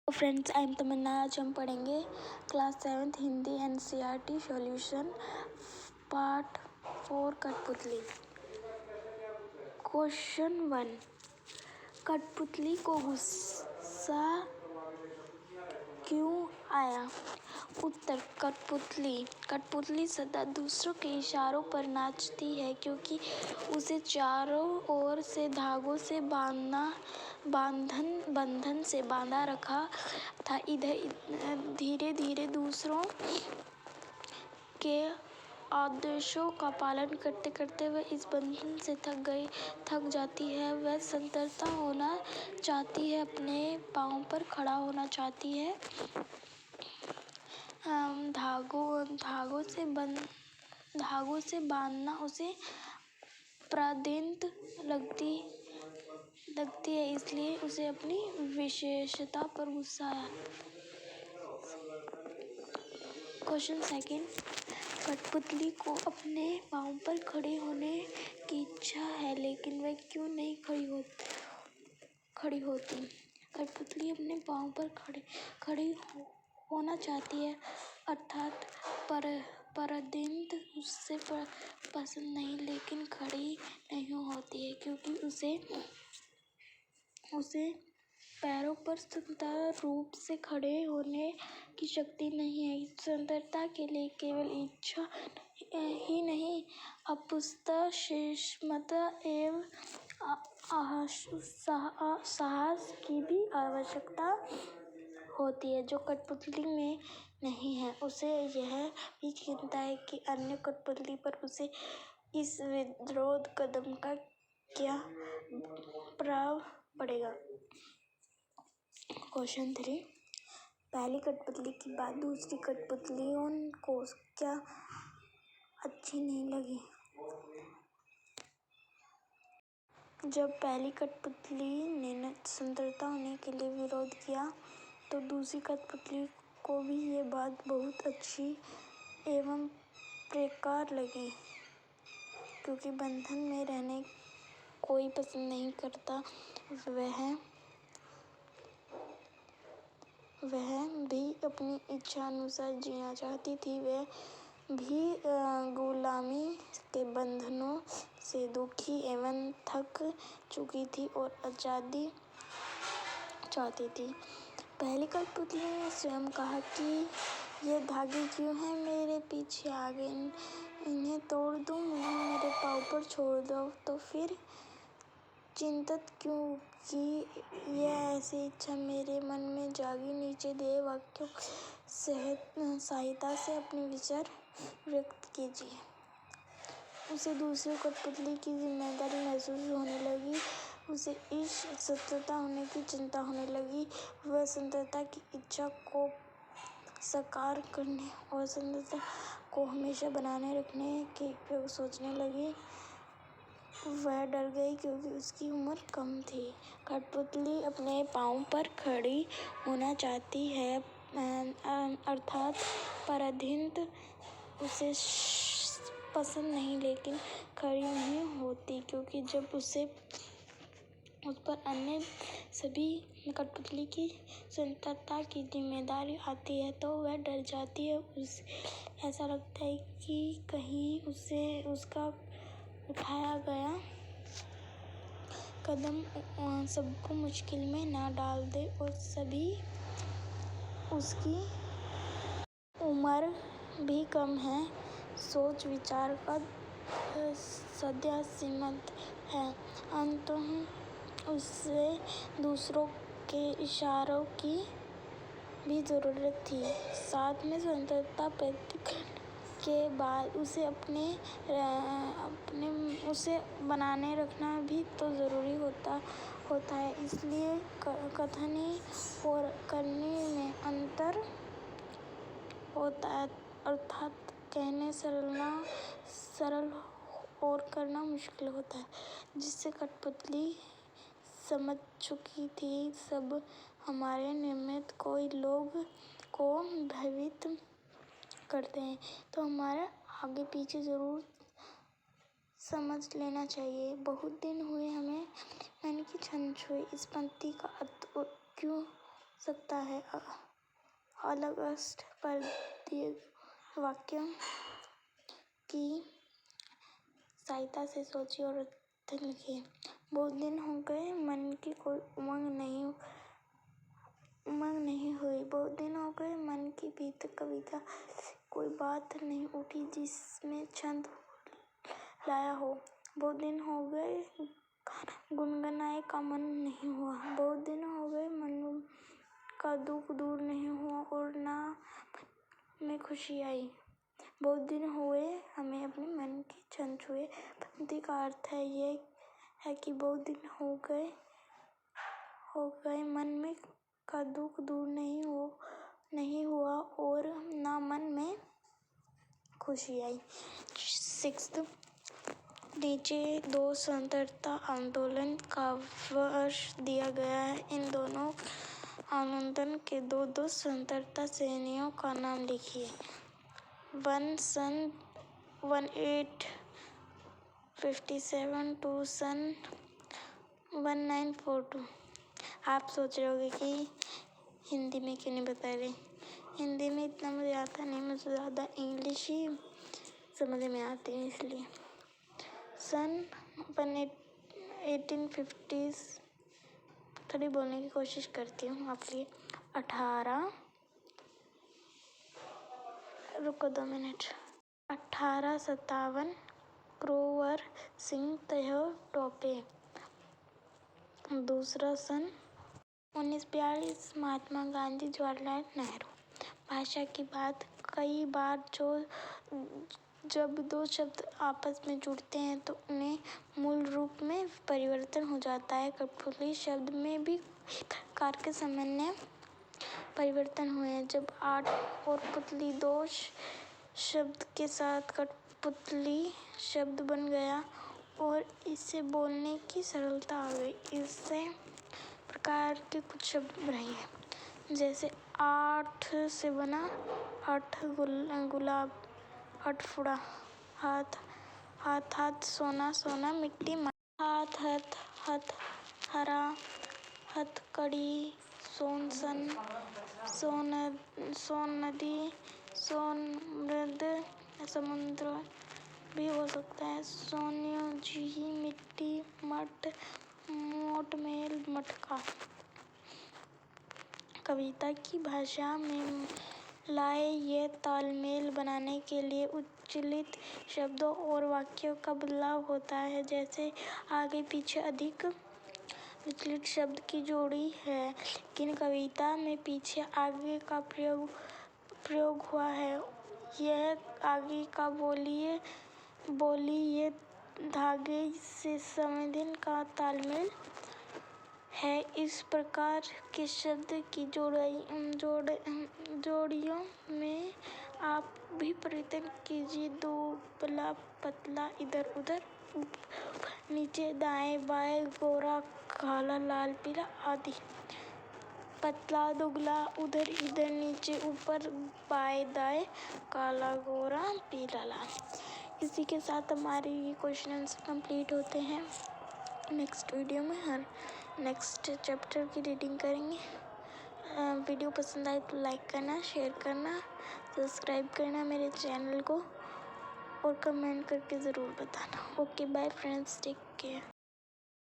Friends, I am तमन्ना। आज हम पढ़ेंगे class 7th Hindi NCERT solution part 4 कठपुतली। क्वेश्चन 1, कठपुतली को गुस्सा क्यों आया? उत्तर, कठपुतली सदा दूसरों के इशारों पर नाचती है क्योंकि उसे चारों ओर से धागों से बंधन से बांधा रखा था। इधर धीरे धीरे दूसरों के आदेशों का पालन करते करते वह इस बंधन से थक जाती है। वह स्वतंत्र होना चाहती है, अपने पाँव पर खड़ा होना चाहती है। धागों से बांधना उसे अपराधिक लगती है, इसलिए उसे अपनी विशेषता पर गुस्सा आया। क्वेश्चन 2, कठपुतली को अपने पाँव पर खड़े होने की इच्छा है, लेकिन वह क्यों नहीं खड़ी होती? कठपुतली अपने पाँव पर खड़ी होना चाहती है, अर्थात परंतु उसे पसंद नहीं, लेकिन खड़ी नहीं होती है क्योंकि उसे पैरों पर स्वतंत्र रूप से खड़े होने की शक्ति नहीं है। स्वतंत्रता के लिए केवल इच्छा ही नहीं, अपुष्ट क्षमता एवं साहस की भी आवश्यकता होती है, जो कठपुतली में नहीं है। उसे यह भी चिंता है कि अन्य कठपुतली पर उसे इस विरोध कदम का क्या प्रभाव पड़ेगा। क्वेश्चन 3, पहली कठपुतली की बात दूसरी कठपुतलियों को क्या अच्छी नहीं लगी? जब पहली कठपुतली ने स्वतंत्र होने के लिए विरोध किया, तो दूसरी कठपुतली को भी ये बात बहुत अच्छी एवं बेकार लगी, क्योंकि बंधन में रहने कोई पसंद नहीं करता। वह भी अपनी इच्छा अनुसार जीना चाहती थी। वह भी गुलामी के बंधनों से दुखी एवं थक चुकी थी और आजादी चाहती थी। पहली कठपुतली ने स्वयं कहा कि ये धागे क्यों हैं मेरे पीछे आगे, इन्हें तोड़ दूं, मेरे पाँव पर छोड़ दो। तो फिर चिंतित क्यों कि यह ऐसी इच्छा मेरे मन में जागी? नीचे दिए वाक्यों की सहायता से अपने विचार व्यक्त कीजिए। उसे दूसरी कठपुतली की जिम्मेदारी महसूस होने लगी। उसे इस स्वतंत्र होने की चिंता होने लगी। वह स्वतंत्रता की इच्छा को साकार करने और स्वतंत्रता को हमेशा बनाए रखने के सोचने लगी। वह डर गई क्योंकि उसकी उम्र कम थी। कठपुतली अपने पाँव पर खड़ी होना चाहती है, अर्थात परंतु उसे पसंद नहीं, लेकिन खड़ी नहीं होती, क्योंकि जब उस पर अन्य सभी कठपुतली की स्वतंत्रता की जिम्मेदारी आती है तो वह डर जाती है। उसे ऐसा लगता है कि कहीं उसका उठाया गया कदम सबको मुश्किल में न डाल दे, और सभी उसकी उम्र भी कम है, सोच विचार का सद्य सीमित है, अंततः उसे दूसरों के इशारों की भी जरूरत थी। साथ में स्वतंत्रता प्राप्त करने के बाद उसे बनाए रखना भी तो जरूरी होता है। इसलिए कथनी और करने में अंतर होता है, अर्थात कहना सरल और करना मुश्किल होता है, जिसे कठपुतली समझ चुकी थी। सब हमारे निमित्त कोई लोग को भयभीत करते हैं तो हमारे आगे पीछे जरूर समझ लेना चाहिए। बहुत दिन हुए हमें मन की छन छुई। इस पंक्ति का अर्थ क्यों सकता है। अलग अर्थ पर दिए वाक्यों की सहायता से सोचिए और अर्थ लिखिए। बहुत दिन हो गए मन की कोई उमंग नहीं हुई। बहुत दिन हो गए मन की भीतर कविता कोई बात नहीं उठी जिसमें छंद लाया हो। बहुत दिन हो गए गाना गुनगुनाए का मन नहीं हुआ। बहुत दिन हो गए मन का दुख दूर नहीं हुआ और ना मन में खुशी आई। बहुत दिन हुए हमें अपने मन के छंद छुए। पंक्ति का अर्थ ये है कि बहुत दिन हो गए मन में का दुख दूर नहीं हुआ और ना मन में खुशी आई। 6th, नीचे दो स्वतंत्रता आंदोलन का वर्ष दिया गया है। इन दोनों आंदोलन के दो स्वतंत्रता सेनानियों का नाम लिखिए। 1 सन 1857 2 सन 1942। आप सोच रहे होंगे कि हिंदी में क्यों नहीं बता रहे। हिंदी में इतना मुझे आता नहीं, मुझे ज़्यादा इंग्लिश ही समझ में आती है इसलिए। सन 1850 थोड़ी बोलने की कोशिश करती हूँ आपके 1857 क्रूवर सिंह तय टोपे। दूसरा सन 1942 महात्मा गांधी जवाहरलाल नेहरू। भाषा की बात कई बार जब दो शब्द आपस में जुड़ते हैं तो उन्हें मूल रूप में परिवर्तन हो जाता है। कठपुतली शब्द में भी कई प्रकार के सामान्य परिवर्तन हुए हैं। जब आट और पुतली दो शब्द के साथ कठपुतली शब्द बन गया और इससे बोलने की सरलता आ गई। इसी प्रकार के कुछ शब्द रहे हैं, जैसे आठ से बना हठ गुलाब, हठफुड़ा, हाथ हाथ सोना सोना मिट्टी हाथ हथ हथ हरा हथकड़ी, सोन सन सोन नदी, सोन मृद समुद्र भी हो सकता है। सोनियो जी मिट्टी मठ मोट मेल मटका। कविता की भाषा में लाए ये तालमेल बनाने के लिए उच्चारित शब्दों और वाक्यों का बदलाव होता है। जैसे आगे पीछे अधिक विचलित शब्द की जोड़ी है, लेकिन कविता में पीछे आगे का प्रयोग हुआ है। यह आगे का बोली ये धागे से संवेदन का तालमेल है। इस प्रकार के शब्द की जोड़ियों में आप भी परिवर्तन कीजिए। दुबला पतला, इधर उधर, ऊपर नीचे, दाएं बाएं, गोरा काला, लाल पीला आदि। पतला दुबला, उधर इधर, नीचे ऊपर, बाएं दाएं, काला गोरा पीला लाल। इसी के साथ हमारे ये क्वेश्चन आंसर कंप्लीट होते हैं। नेक्स्ट वीडियो में नेक्स्ट चैप्टर की रीडिंग करेंगे। वीडियो पसंद आए तो लाइक करना, शेयर करना, सब्सक्राइब करना मेरे चैनल को और कमेंट करके ज़रूर बताना। Okay bye friends, take care.